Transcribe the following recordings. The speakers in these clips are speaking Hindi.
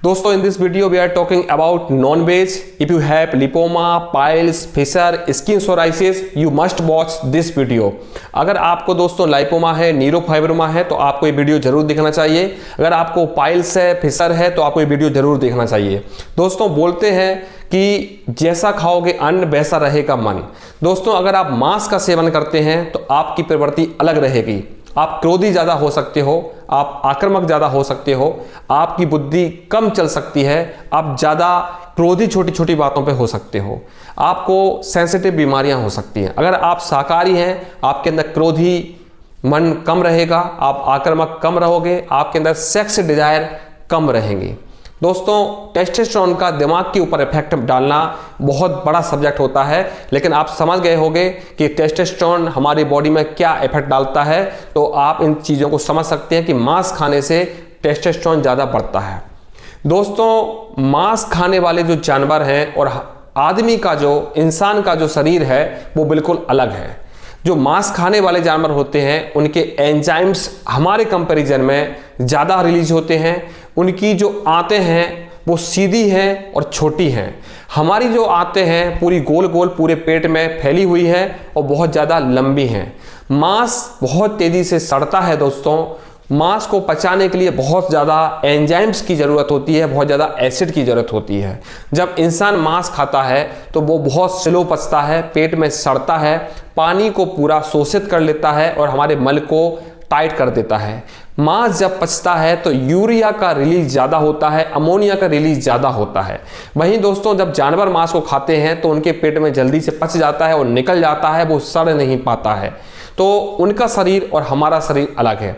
दोस्तों in this video we are talking about non-veg. If you have lipoma, piles, fissure, skin psoriasis, you must watch this video. अगर आपको दोस्तों लाइपोमा है, न्यूरोफाइब्रोमा है तो आपको ये वीडियो जरूर देखना चाहिए। अगर आपको पाइल्स है, फिशर है तो आपको ये वीडियो जरूर देखना चाहिए। दोस्तों बोलते हैं कि जैसा खाओगे अन्न वैसा रहेगा मन। दोस्तों अगर आप मांस का सेवन करते हैं तो आपकी प्रवृत्ति अलग रहेगी। आप क्रोधी ज़्यादा हो सकते हो, आप आक्रामक ज़्यादा हो सकते हो, आपकी बुद्धि कम चल सकती है, आप ज़्यादा क्रोधी छोटी छोटी बातों पे हो सकते हो, आपको सेंसिटिव बीमारियां हो सकती हैं। अगर आप शाकाहारी हैं, आपके अंदर क्रोधी मन कम रहेगा, आप आक्रामक कम रहोगे, आपके अंदर सेक्स डिजायर कम रहेंगी। दोस्तों टेस्टोस्टेरोन का दिमाग के ऊपर इफेक्ट डालना बहुत बड़ा सब्जेक्ट होता है, लेकिन आप समझ गए होंगे कि टेस्टोस्टेरोन हमारी बॉडी में क्या इफेक्ट डालता है, तो आप इन चीज़ों को समझ सकते हैं कि मांस खाने से टेस्टोस्टेरोन ज़्यादा बढ़ता है। दोस्तों मांस खाने वाले जो जानवर हैं और आदमी का जो इंसान का जो शरीर है वो बिल्कुल अलग है। जो मांस खाने वाले जानवर होते हैं उनके एंजाइम्स हमारे कंपैरिजन में ज़्यादा रिलीज होते हैं, उनकी जो आंतें हैं वो सीधी हैं और छोटी हैं। हमारी जो आंतें हैं पूरी गोल गोल पूरे पेट में फैली हुई है और बहुत ज़्यादा लंबी हैं। मांस बहुत तेज़ी से सड़ता है। दोस्तों मांस को पचाने के लिए बहुत ज़्यादा एंजाइम्स की ज़रूरत होती है, बहुत ज़्यादा एसिड की ज़रूरत होती है। जब इंसान मांस खाता है तो वो बहुत स्लो पचता है, पेट में सड़ता है, पानी को पूरा शोषित कर लेता है और हमारे मल को टाइट कर देता है। मांस जब पचता है तो यूरिया का रिलीज ज़्यादा होता है, अमोनिया का रिलीज ज़्यादा होता है। वहीं दोस्तों जब जानवर मांस को खाते हैं तो उनके पेट में जल्दी से पच जाता है और निकल जाता है, वो सड़ नहीं पाता है। तो उनका शरीर और हमारा शरीर अलग है।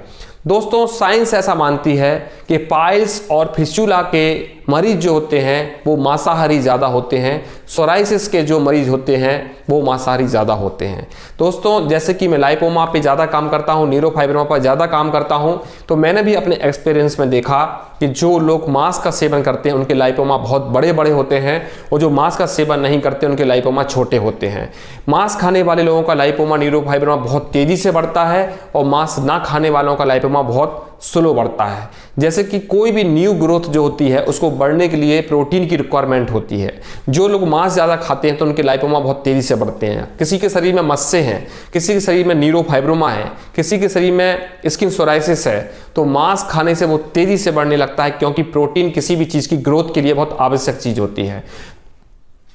दोस्तों साइंस ऐसा मानती है कि पाइल्स और फिस्टुला के मरीज जो होते हैं वो मांसाहारी ज़्यादा होते हैं, सोराइसिस के जो मरीज होते हैं वो मांसाहारी ज़्यादा होते हैं। दोस्तों जैसे कि मैं लाइपोमा पे ज़्यादा काम करता हूँ, न्यूरोफाइब्रोमा पर ज़्यादा काम करता हूँ, तो मैंने भी अपने एक्सपीरियंस में देखा कि जो लोग मांस का सेवन करते हैं उनके लाइपोमा बहुत बड़े बड़े होते हैं और जो मांस का सेवन नहीं करते उनके लाइपोमा छोटे होते हैं। मांस खाने वाले लोगों का लाइपोमा न्यूरोफाइब्रोमा बहुत तेज़ी से बढ़ता है और मांस ना खाने वालों का लाइपोमा बहुत स्लो बढ़ता है। जैसे कि कोई भी न्यू ग्रोथ जो होती है उसको बढ़ने के लिए प्रोटीन की रिक्वायरमेंट होती है। जो लोग मांस ज़्यादा खाते हैं तो उनके लाइपोमा बहुत तेज़ी से बढ़ते हैं। किसी के शरीर में मस्से हैं, किसी के शरीर में न्यूरोफाइब्रोमा है, किसी के शरीर में स्किन सोराइसिस है, तो मांस खाने से वो तेज़ी से बढ़ने लगता है, क्योंकि प्रोटीन किसी भी चीज़ की ग्रोथ के लिए बहुत आवश्यक चीज़ होती है।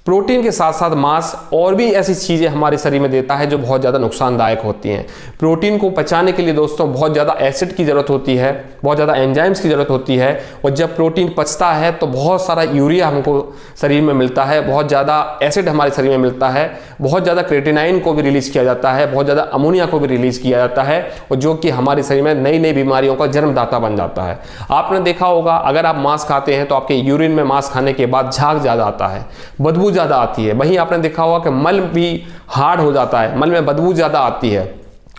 प्रोटीन के साथ साथ मांस और भी ऐसी चीज़ें हमारे शरीर में देता है जो बहुत ज़्यादा नुकसानदायक होती हैं। प्रोटीन को पचाने के लिए दोस्तों बहुत ज़्यादा एसिड की ज़रूरत होती है, बहुत ज़्यादा एंजाइम्स की ज़रूरत होती है, और जब प्रोटीन पचता है तो बहुत सारा यूरिया हमको शरीर में मिलता है, बहुत ज़्यादा एसिड हमारे शरीर में मिलता है, बहुत ज़्यादा क्रेटिनाइन को भी रिलीज़ किया जाता है, बहुत ज़्यादा अमोनिया को भी रिलीज़ किया जाता है, और जो कि हमारे शरीर में नई नई बीमारियों का जन्मदाता बन जाता है। आपने देखा होगा अगर आप मांस खाते हैं तो आपके यूरिन में मांस खाने के बाद झाग ज़्यादा आता है, बदबू ज़्यादा आती है। वहीं आपने देखा होगा कि मल भी हार्ड हो जाता है, मल में बदबू ज़्यादा आती है,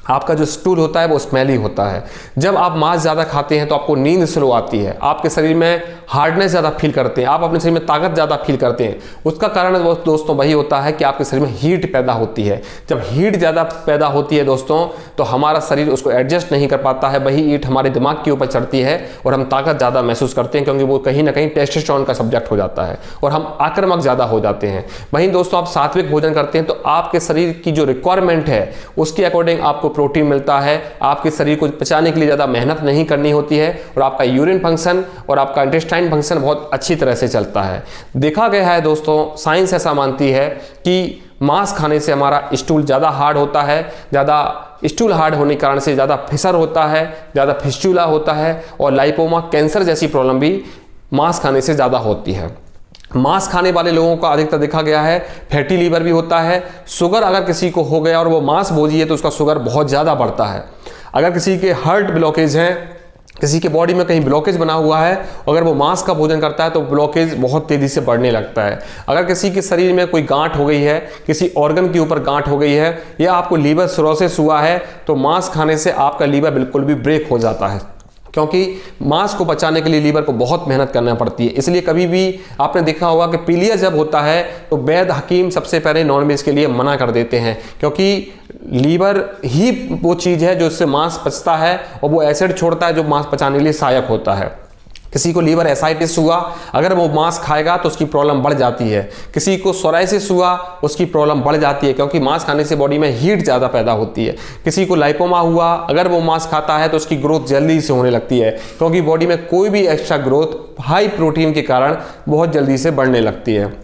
आपका जो स्टूल होता है वो स्मेली होता है। जब आप मांस ज़्यादा खाते हैं तो आपको नींद स्लो आती है, आपके शरीर में हार्डनेस ज़्यादा फील करते हैं, आप अपने शरीर में ताकत ज़्यादा फील करते हैं। उसका कारण दोस्तों वही होता है कि आपके शरीर में हीट पैदा होती है। जब हीट ज़्यादा पैदा होती है दोस्तों तो हमारा शरीर उसको एडजस्ट नहीं कर पाता है, वही हीट हमारे दिमाग के ऊपर चढ़ती है और हम ताकत ज़्यादा महसूस करते हैं, क्योंकि वो कहीं ना कहीं टेस्टोस्टेरोन का सब्जेक्ट हो जाता है और हम आक्रामक ज़्यादा हो जाते हैं। वहीं दोस्तों आप सात्विक भोजन करते हैं तो आपके शरीर की जो रिक्वायरमेंट है उसके अकॉर्डिंग आपको प्रोटीन मिलता है, आपके शरीर को पचाने के लिए ज़्यादा मेहनत नहीं करनी होती है और आपका यूरिन फंक्शन और आपका इंटेस्टाइन फंक्शन बहुत अच्छी तरह से चलता है। देखा गया है दोस्तों, साइंस ऐसा मानती है कि मांस खाने से हमारा स्टूल ज़्यादा हार्ड होता है, ज़्यादा स्टूल हार्ड होने के कारण से ज़्यादा फिशर होता है, ज़्यादा फिस्टुला होता है, और लाइपोमा कैंसर जैसी प्रॉब्लम भी मांस खाने से ज़्यादा होती है। मांस खाने वाले लोगों का अधिकतर देखा गया है फैटी लीवर भी होता है। शुगर अगर किसी को हो गया और वो मांस भोजी है तो उसका शुगर बहुत ज़्यादा बढ़ता है। अगर किसी के हार्ट ब्लॉकेज है, किसी के बॉडी में कहीं ब्लॉकेज बना हुआ है, अगर वो मांस का भोजन करता है तो ब्लॉकेज बहुत तेज़ी से बढ़ने लगता है। अगर किसी के शरीर में कोई गांठ हो गई है, किसी ऑर्गन के ऊपर गांठ हो गई है, या आपको लीवर सिरोसिस हुआ है, तो मांस खाने से आपका लीवर बिल्कुल भी ब्रेक हो जाता है, क्योंकि मांस को बचाने के लिए लीवर को बहुत मेहनत करना पड़ती है। इसलिए कभी भी आपने देखा होगा कि पीलिया जब होता है तो वैद्य हकीम सबसे पहले नॉनवेज के लिए मना कर देते हैं, क्योंकि लीवर ही वो चीज़ है जो इससे मांस पचता है और वो एसिड छोड़ता है जो मांस पचाने के लिए सहायक होता है। किसी को लीवर एसाइटिस हुआ, अगर वो मांस खाएगा तो उसकी प्रॉब्लम बढ़ जाती है। किसी को सोराइसिस हुआ, उसकी प्रॉब्लम बढ़ जाती है, क्योंकि मांस खाने से बॉडी में हीट ज़्यादा पैदा होती है। किसी को लाइपोमा हुआ, अगर वो मांस खाता है तो उसकी ग्रोथ जल्दी से होने लगती है, क्योंकि बॉडी में कोई भी एक्स्ट्रा ग्रोथ हाई प्रोटीन के कारण बहुत जल्दी से बढ़ने लगती है।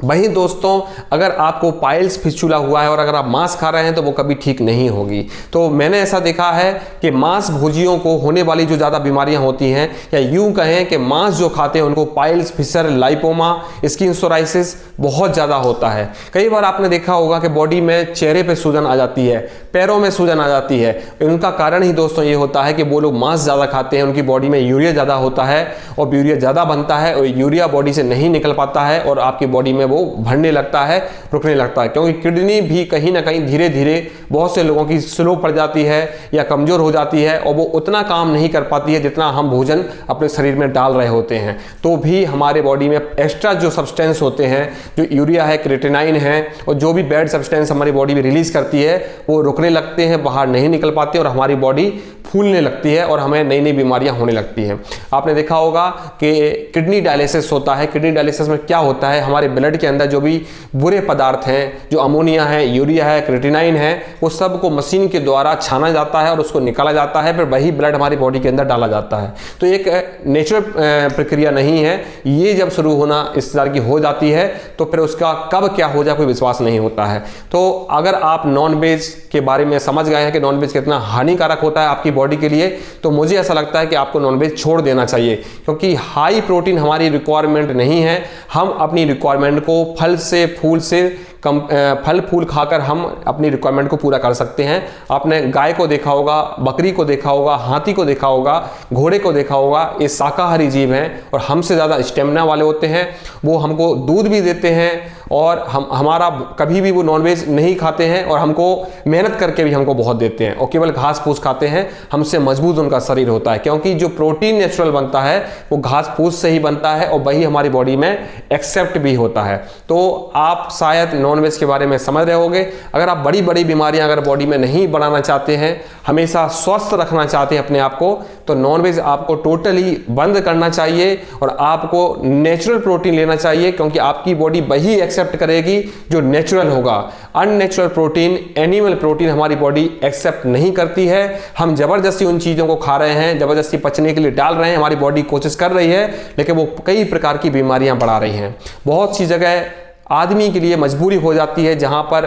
वही दोस्तों, अगर आपको पाइल्स फिस्चुला हुआ है और अगर आप मांस खा रहे हैं तो वो कभी ठीक नहीं होगी। तो मैंने ऐसा देखा है कि मांस भोजियों को होने वाली जो ज़्यादा बीमारियां होती हैं, या यूं कहें कि मांस जो खाते हैं उनको piles, fissure, lipoma, skin psoriasis बहुत ज़्यादा होता है। कई बार आपने देखा होगा कि बॉडी में चेहरे पर सूजन आ जाती है, पैरों में सूजन आ जाती है। उनका कारण ही दोस्तों ये होता है कि वो लोग मांस ज़्यादा खाते हैं, उनकी बॉडी में यूरिया ज़्यादा होता है और यूरिया ज़्यादा बनता है और यूरिया बॉडी से नहीं निकल पाता है और आपकी बॉडी में वो बढ़ने लगता है, रुकने लगता है। क्योंकि किडनी भी कहीं ना कहीं धीरे धीरे बहुत से लोगों की स्लो पड़ जाती है या कमजोर हो जाती है और वो उतना काम नहीं कर पाती है जितना हम भोजन अपने शरीर में डाल रहे होते हैं। तो भी हमारे बॉडी में एक्स्ट्रा जो सब्सटेंस होते हैं, जो यूरिया है, क्रिएटिनाइन है और जो भी बैड सब्सटेंस हमारी बॉडी में रिलीज करती है, वो रुकने लगते हैं, बाहर नहीं निकल पाते और हमारी बॉडी फूलने लगती है और हमें नई नई बीमारियां होने लगती हैं। आपने देखा होगा कि किडनी डायलिसिस होता है। किडनी डायलिसिस में क्या होता है, हमारे ब्लड के अंदर जो भी बुरे पदार्थ हैं, जो अमोनिया है, यूरिया है, क्रिएटिनाइन है, वो सब को मशीन के द्वारा छाना जाता है और उसको निकाला जाता है, फिर वही ब्लड हमारी बॉडी के अंदर डाला जाता है। तो एक नेचुरल प्रक्रिया नहीं है। ये जब शुरू होना इस तरह की हो जाती है तो फिर उसका कब क्या हो जाए कोई विश्वास नहीं होता है। तो अगर आप नॉनवेज के बारे में समझ गए हैं कि नॉनवेज कितना हानिकारक होता है आपकी बॉडी के लिए, तो मुझे ऐसा लगता है कि आपको नॉनवेज छोड़ देना चाहिए, क्योंकि हाई प्रोटीन हमारी रिक्वायरमेंट नहीं है। हम अपनी रिक्वायरमेंट को फल से, फूल से, फल फूल खाकर हम अपनी रिक्वायरमेंट को पूरा कर सकते हैं। आपने गाय को देखा होगा, बकरी को देखा होगा, हाथी को देखा होगा, घोड़े को देखा होगा, ये शाकाहारी जीव हैं और हमसे ज़्यादा स्टेमिना वाले होते हैं। वो हमको दूध भी देते हैं और हमारा कभी भी वो नॉनवेज नहीं खाते हैं और हमको मेहनत करके भी हमको बहुत देते हैं और केवल घास फूस खाते हैं। हमसे मजबूत उनका शरीर होता है, क्योंकि जो प्रोटीन नेचुरल बनता है वो घास फूस से ही बनता है और वही हमारी बॉडी में एक्सेप्ट भी होता है। तो आप शायद नॉनवेज के बारे में समझ रहे होंगे। अगर आप बड़ी बड़ी बीमारियां अगर बॉडी में नहीं बढ़ाना चाहते हैं, हमेशा स्वस्थ रखना चाहते हैं अपने आप को, तो नॉनवेज आपको टोटली बंद करना चाहिए और आपको नेचुरल प्रोटीन लेना चाहिए, क्योंकि आपकी बॉडी वही एक्सेप्ट करेगी जो नेचुरल होगा। अननेचुरल प्रोटीन, एनिमल प्रोटीन हमारी बॉडी एक्सेप्ट नहीं करती है। हम जबरदस्ती उन चीज़ों को खा रहे हैं, जबरदस्ती पचने के लिए डाल रहे हैं, हमारी बॉडी कोशिश कर रही है लेकिन वो कई प्रकार की बीमारियां बढ़ा रही हैं। बहुत सी जगह आदमी के लिए मजबूरी हो जाती है, जहां पर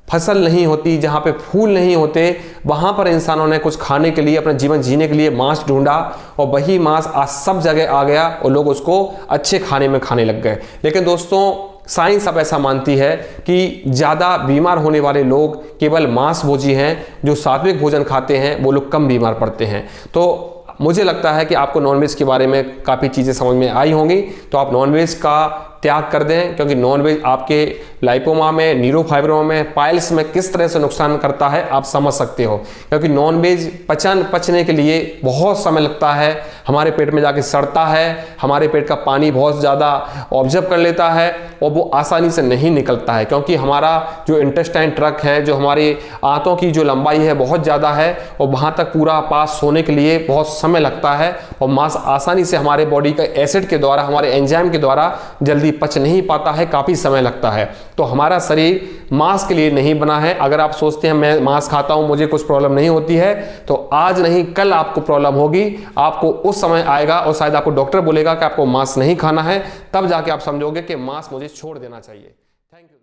फसल नहीं होती, जहाँ पे फूल नहीं होते, वहाँ पर इंसानों ने कुछ खाने के लिए, अपना जीवन जीने के लिए मांस ढूंढा और वही मांस आज सब जगह आ गया और लोग उसको अच्छे खाने में खाने लग गए। लेकिन दोस्तों, साइंस अब ऐसा मानती है कि ज़्यादा बीमार होने वाले लोग केवल मांस भोजी हैं। जो सात्विक भोजन खाते हैं वो लोग कम बीमार पड़ते हैं। तो मुझे लगता है कि आपको नॉनवेज के बारे में काफ़ी चीज़ें समझ में आई होंगी, तो आप नॉनवेज का त्याग कर दें, क्योंकि नॉनवेज आपके लाइपोमा में, न्यूरोफाइब्रोमा में, पाइल्स में किस तरह से नुकसान करता है आप समझ सकते हो। क्योंकि नॉनवेज पचने के लिए बहुत समय लगता है, हमारे पेट में जाके सड़ता है, हमारे पेट का पानी बहुत ज़्यादा ऑब्जर्व कर लेता है और वो आसानी से नहीं निकलता है, क्योंकि हमारा जो इंटेस्टाइन ट्रैक्ट है, जो हमारी आंतों की जो लंबाई है बहुत ज़्यादा है और वहाँ तक पूरा पास होने के लिए बहुत समय लगता है और मांस आसानी से हमारे बॉडी का एसिड के द्वारा, हमारे एंजाइम के द्वारा जल्दी पच नहीं पाता है, काफ़ी समय लगता है। तो हमारा शरीर मांस के लिए नहीं बना है। अगर आप सोचते हैं मैं मांस खाता हूं, मुझे कुछ प्रॉब्लम नहीं होती है, तो आज नहीं कल आपको प्रॉब्लम होगी। आपको उस समय आएगा और शायद आपको डॉक्टर बोलेगा कि आपको मांस नहीं खाना है, तब जाके आप समझोगे कि मांस मुझे छोड़ देना चाहिए। Thank you.